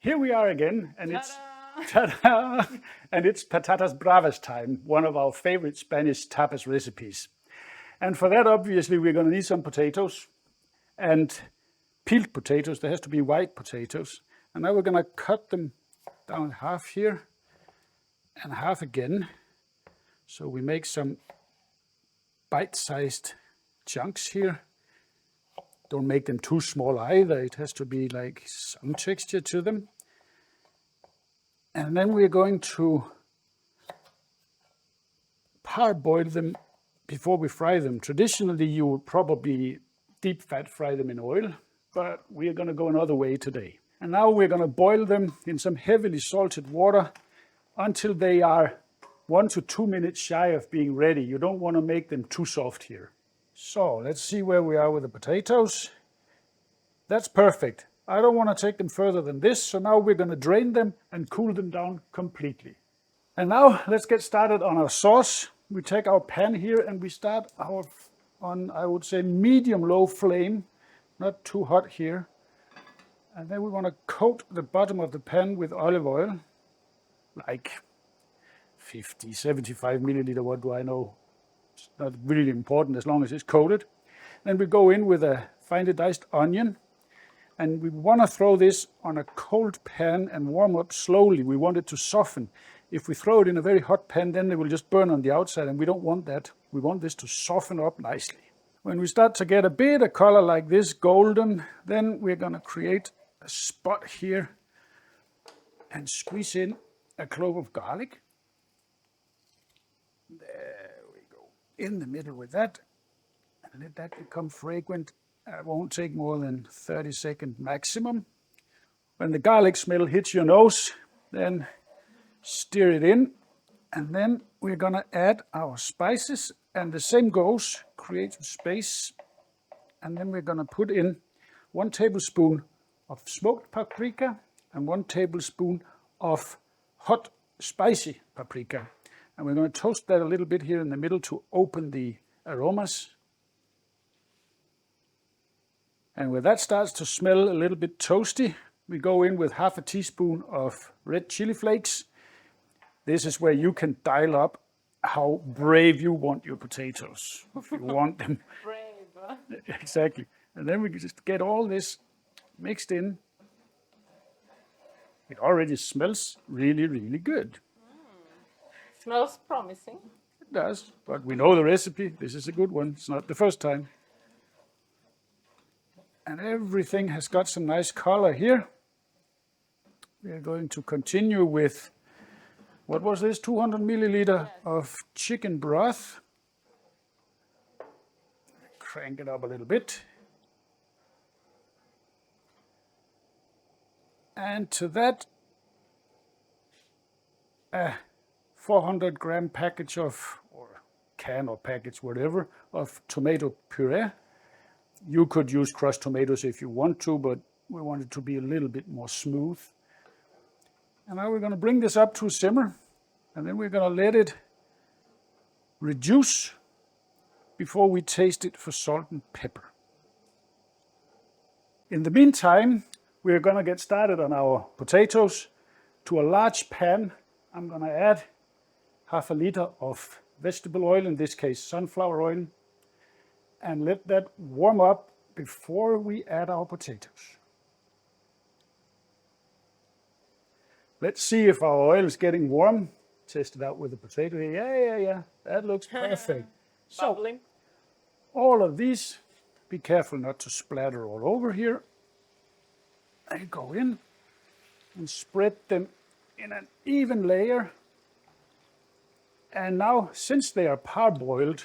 Here we are again, and it's ta-da! And it's Patatas Bravas time, one of our favorite Spanish tapas recipes. And for that, obviously, we're going to need some potatoes and peeled potatoes. There has to be white potatoes. And now we're going to cut them down half here and half again. So we make some bite-sized chunks here. Don't make them too small either. It has to be like some texture to them. And then we're going to parboil them before we fry them. Traditionally, you would probably deep fat fry them in oil, but we're going to go another way today. And now we're going to boil them in some heavily salted water until they are 1 to 2 minutes shy of being ready. You don't want to make them too soft here. So let's see where we are with the potatoes. That's perfect. I don't want to take them further than this, so now we're going to drain them and cool them down completely. And now let's get started on our sauce. We take our pan here and we start on, I would say, medium-low flame, not too hot here. And then we want to coat the bottom of the pan with olive oil, like 50, 75 milliliter, what do I know? It's not really important as long as it's coated. Then we go in with a finely diced onion. And we want to throw this on a cold pan and warm up slowly. We want it to soften. If we throw it in a very hot pan, then it will just burn on the outside, and we don't want that. We want this to soften up nicely. When we start to get a bit of color like this, golden, then we're going to create a spot here and squeeze in a clove of garlic. There we go. In the middle with that. And let that become fragrant. It won't take more than 30 seconds maximum. When the garlic smell hits your nose, then stir it in. And then we're going to add our spices. And the same goes, create some space. And then we're going to put in 1 tablespoon of smoked paprika and 1 tablespoon of hot spicy paprika. And we're going to toast that a little bit here in the middle to open the aromas. And when that starts to smell a little bit toasty, we go in with half a teaspoon of red chili flakes. This is where you can dial up how brave you want your potatoes, if you want them. Brave. Exactly. And then we just get all this mixed in. It already smells really, really good. Smells promising. It does, but we know the recipe. This is a good one. It's not the first time. And everything has got some nice color here. We are going to continue with, what was this, 200 milliliter of chicken broth. Crank it up a little bit. And to that, a 400 gram package of, or can or package, whatever, of tomato puree. You could use crushed tomatoes if you want to, but we want it to be a little bit more smooth. And now we're going to bring this up to a simmer, and then we're going to let it reduce before we taste it for salt and pepper. In the meantime, we're going to get started on our potatoes. To a large pan, I'm going to add half a liter of vegetable oil, in this case sunflower oil, and let that warm up before we add our potatoes. Let's see if our oil is getting warm. Test it out with the potato here. Yeah. That looks perfect. So, all of these, be careful not to splatter all over here. They go in and spread them in an even layer. And now, since they are parboiled,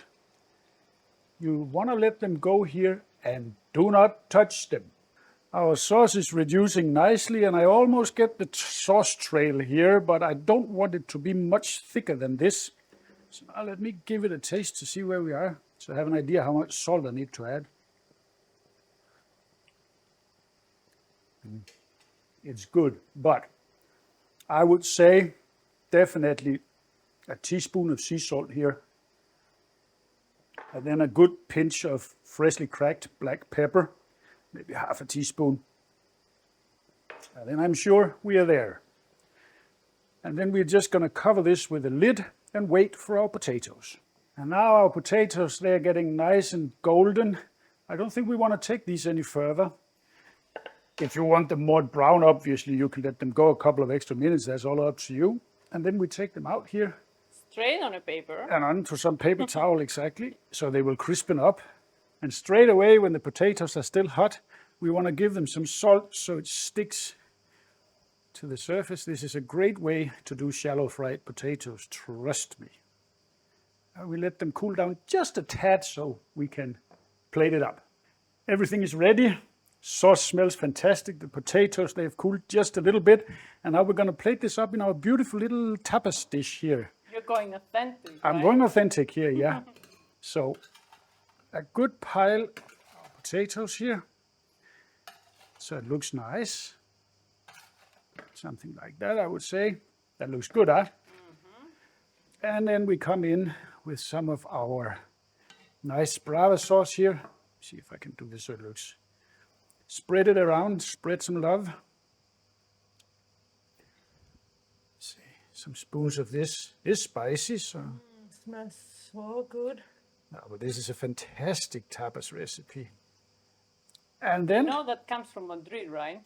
you want to let them go here and do not touch them. Our sauce is reducing nicely, and I almost get the sauce trail here, but I don't want it to be much thicker than this. So now let me give it a taste to see where we are, so I have an idea how much salt I need to add. It's good, but I would say definitely a teaspoon of sea salt here. And then a good pinch of freshly cracked black pepper, maybe half a teaspoon. And then I'm sure we are there. And then we're just going to cover this with a lid and wait for our potatoes. And now our potatoes, they're getting nice and golden. I don't think we want to take these any further. If you want them more brown, obviously, you can let them go a couple of extra minutes. That's all up to you. And then we take them out here. Straight on a paper. And onto some paper towel, exactly. So they will crispen up. And straight away, when the potatoes are still hot, we want to give them some salt so it sticks to the surface. This is a great way to do shallow fried potatoes, trust me. And we let them cool down just a tad so we can plate it up. Everything is ready. Sauce smells fantastic. The potatoes, they've cooled just a little bit. And now we're going to plate this up in our beautiful little tapas dish here. You're going authentic, I'm right? going authentic here, yeah. So a good pile of potatoes here. So it looks nice. Something like that, I would say. That looks good, huh? And then we come in with some of our nice Brava sauce here. See if I can do this so it looks. Spread it around, spread some love. See, some spoons of this. It's spicy, so. Smells so good. No, but this is a fantastic tapas recipe. And then You know that comes from Madrid, right?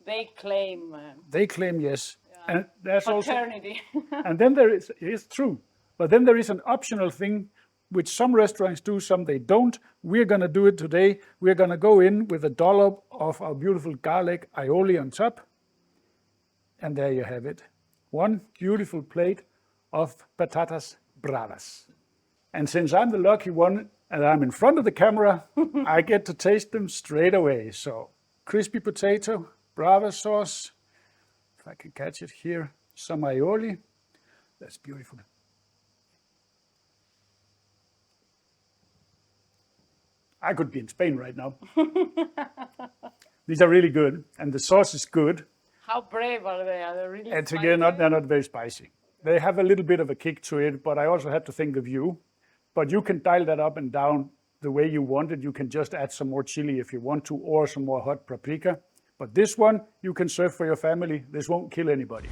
They claim they claim yes. And there's also, paternity. and then there is, it's true, but then there is an optional thing which some restaurants do, some they don't. We're going to do it today. We're going to go in with a dollop of our beautiful garlic aioli on top. And there you have it. One beautiful plate of Patatas Bravas. And since I'm the lucky one and I'm in front of the camera, I get to taste them straight away. So crispy potato, Brava sauce, if I can catch it here, some aioli. That's beautiful. I could be in Spain right now. These are really good, and the sauce is good. How brave are they? Are they really And spicy? again, they're not very spicy. They have a little bit of a kick to it, but I also had to think of you. But you can dial that up and down the way you want it. You can just add some more chili if you want to, or some more hot paprika. But this one, you can serve for your family. This won't kill anybody.